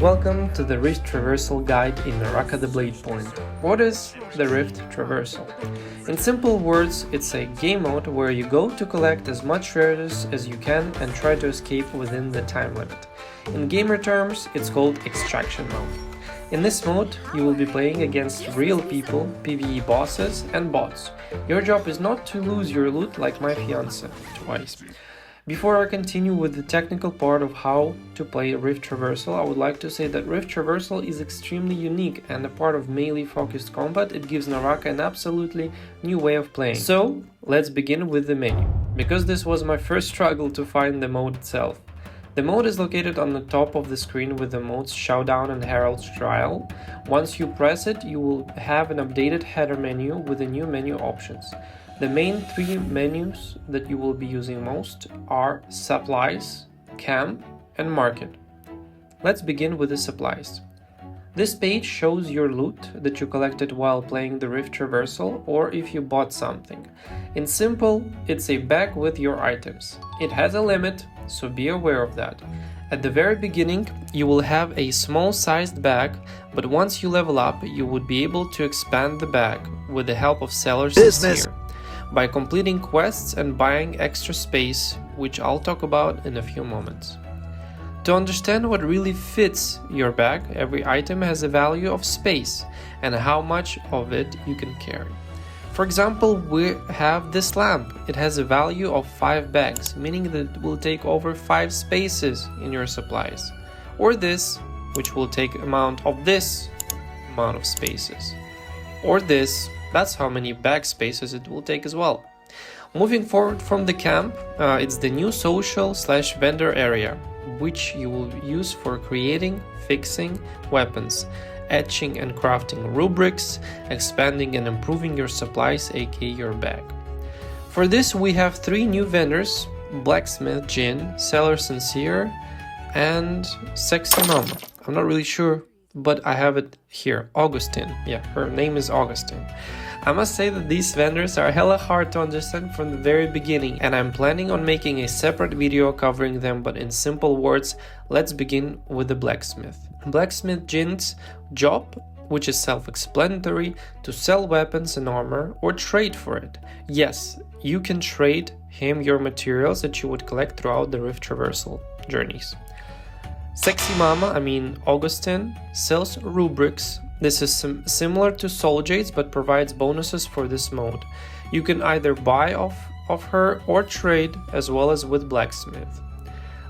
welcome to the Rift Traversal guide in Naraka Bladepoint. What is the Rift Traversal? In simple words, it's a game mode where you go to collect as much treasures as you can and try to escape within the time limit. In gamer terms, it's called extraction mode. In this mode, you will be playing against real people, PvE bosses and bots. Your job is not to lose your loot like my fiancé twice. Before I continue with the technical part of how to play Rift Traversal, I would like to say that Rift Traversal is extremely unique and a part of melee-focused combat. It gives Naraka an absolutely new way of playing. So, let's begin with the menu, because this was my first struggle to find the mode itself. The mode is located on the top of the screen with the modes Showdown and Herald's Trial. Once you press it, you will have an updated header menu with the new menu options. The main three menus that you will be using most are Supplies, Camp, and Market. Let's begin with the Supplies. This page shows your loot that you collected while playing the Rift Traversal or if you bought something. In simple, it's a bag with your items. It has a limit, so be aware of that. At the very beginning, you will have a small-sized bag, but once you level up, you would be able to expand the bag with the help of sellers here, by completing quests and buying extra space, which I'll talk about in a few moments. To understand what really fits your bag, every item has a value of space and how much of it you can carry. For example, we have this lamp. It has a value of 5 bags, meaning that it will take over 5 spaces in your supplies. Or this, which will take amount of this amount of spaces. Or this, that's how many bag spaces it will take as well. Moving forward from the camp, it's the new social/vendor area, which you will use for creating, fixing weapons, etching and crafting rubrics, expanding and improving your supplies, aka your bag. For this we have 3 new vendors: Blacksmith Jin, Seller Sincere, and Sexy Mama. I'm not really sure, but I have it here. Augustine. Yeah, her name is Augustine. I must say that these vendors are hella hard to understand from the very beginning, and I'm planning on making a separate video covering them, but in simple words, let's begin with the blacksmith. Blacksmith Jin's job, which is self-explanatory, to sell weapons and armor or trade for it. Yes, you can trade him your materials that you would collect throughout the Rift Traversal journeys. Sexy Mama, Augustine, sells rubrics. This is similar to Soul Jades but provides bonuses for this mode. You can either buy of her or trade, as well as with Blacksmith.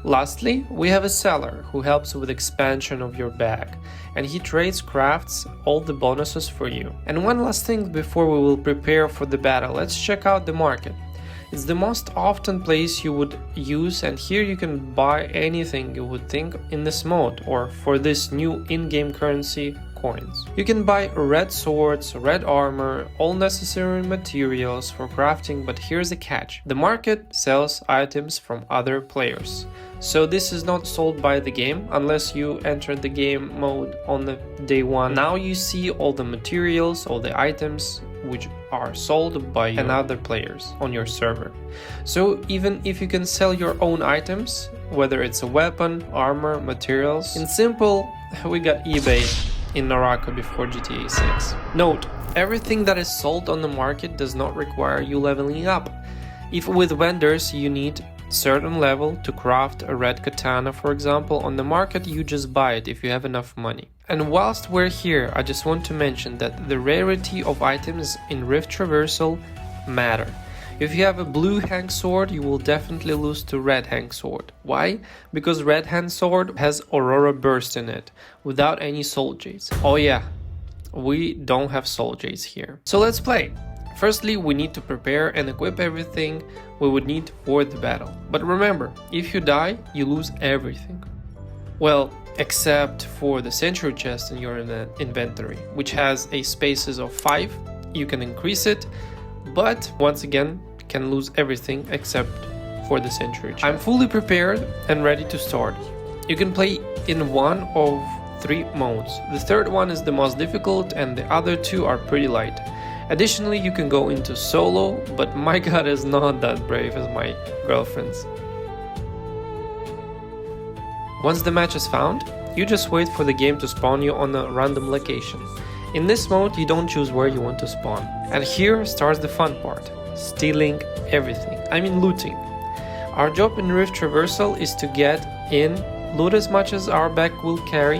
Lastly, we have a seller who helps with expansion of your bag, and he trades crafts all the bonuses for you. And one last thing before we will prepare for the battle, let's check out the market. It's the most often place you would use, and here you can buy anything you would think in this mode or for this new in-game currency, coins. You can buy red swords, red armor, all necessary materials for crafting, but here's a catch. The market sells items from other players. So this is not sold by the game unless you enter the game mode on the day 1. Now you see all the materials, all the items which are sold by another players on your server. So even if you can sell your own items, whether it's a weapon, armor, materials, in simple, we got eBay in Naraka before GTA 6. Note, everything that is sold on the market does not require you leveling up. If with vendors you need certain level to craft a red katana, for example, on the market you just buy it if you have enough money. And whilst we're here, I just want to mention that the rarity of items in Rift Traversal matter. If you have a blue hang sword, you will definitely lose to red hang sword. Why? Because red hang sword has Aurora Burst in it, without any soul jades. Oh yeah, we don't have soul jades here. So let's play. Firstly, we need to prepare and equip everything we would need for the battle. But remember, if you die, you lose everything. Well, except for the Century Chest in your inventory, which has a spaces of 5. You can increase it, but once again, can lose everything except for the Century Chest. I'm fully prepared and ready to start. You can play in one of 3 modes. The third one is the most difficult and the other 2 are pretty light. Additionally, you can go into solo, but my god is not that brave as my girlfriend's. Once the match is found, you just wait for the game to spawn you on a random location. In this mode, you don't choose where you want to spawn. And here starts the fun part: stealing everything. I mean looting. Our job in Rift Traversal is to get in, loot as much as our back will carry,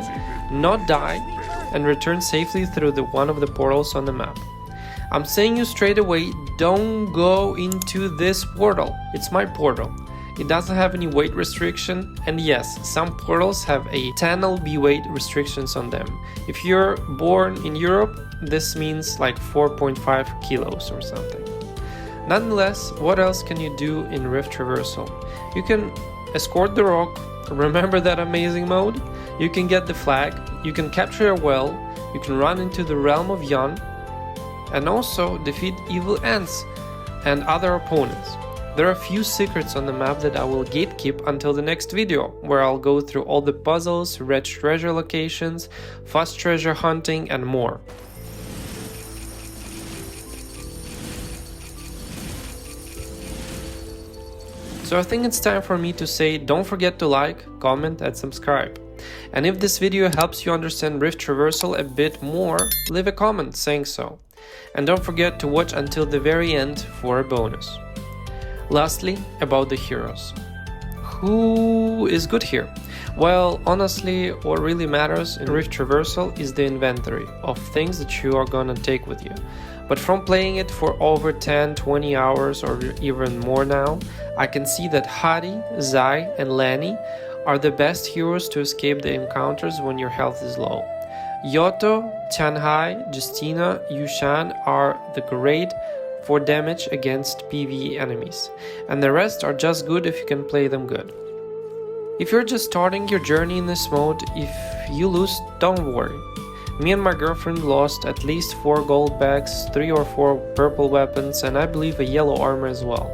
not die, and return safely through one of the portals on the map. I'm saying you straight away, don't go into this portal. It's my portal. It doesn't have any weight restriction, and yes, some portals have a 10 lb weight restrictions on them. If you're born in Europe, this means like 4.5 kilos or something. Nonetheless, what else can you do in Rift Traversal? You can escort the rock, remember that amazing mode? You can get the flag, you can capture a well, you can run into the realm of Yon, and also defeat evil ants and other opponents. There are a few secrets on the map that I will gatekeep until the next video, where I'll go through all the puzzles, red treasure locations, fast treasure hunting, and more. So I think it's time for me to say, don't forget to like, comment, and subscribe. And if this video helps you understand Rift Traversal a bit more, leave a comment saying so. And don't forget to watch until the very end for a bonus. Lastly, about the heroes. Who is good here? Well, honestly, what really matters in Rift Traversal is the inventory of things that you are gonna take with you. But from playing it for over 10-20 hours or even more now, I can see that Hadi, Zai, and Lenny are the best heroes to escape the encounters when your health is low. Yoto, Tianhai, Justina, Yushan are the great for damage against PvE enemies, and the rest are just good if you can play them good. If you're just starting your journey in this mode, if you lose, don't worry. Me and my girlfriend lost at least 4 gold bags, 3 or 4 purple weapons, and I believe a yellow armor as well.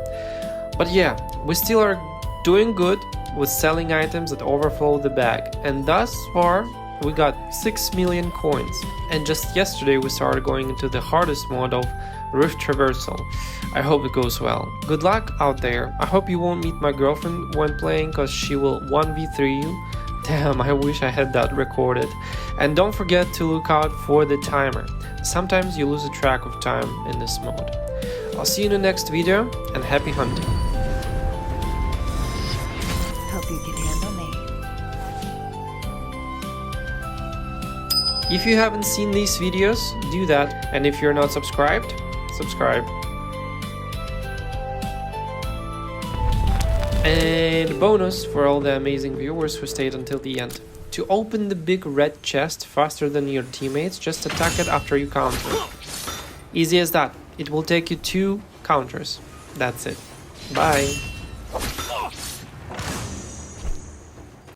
But yeah, we still are doing good with selling items that overflow the bag, and thus far we got 6 million coins. And just yesterday we started going into the hardest mode of Rift Traversal. I hope it goes well. Good luck out there. I hope you won't meet my girlfriend when playing, cause she will 1v3 you. Damn, I wish I had that recorded. And don't forget to look out for the timer. Sometimes you lose a track of time in this mode. I'll see you in the next video, and happy hunting. Hope you can handle me. If you haven't seen these videos, do that. And if you're not subscribed, subscribe. And bonus for all the amazing viewers who stayed until the end. To open the big red chest faster than your teammates, just attack it after you counter. Easy as that. It will take you 2 counters. That's it. Bye.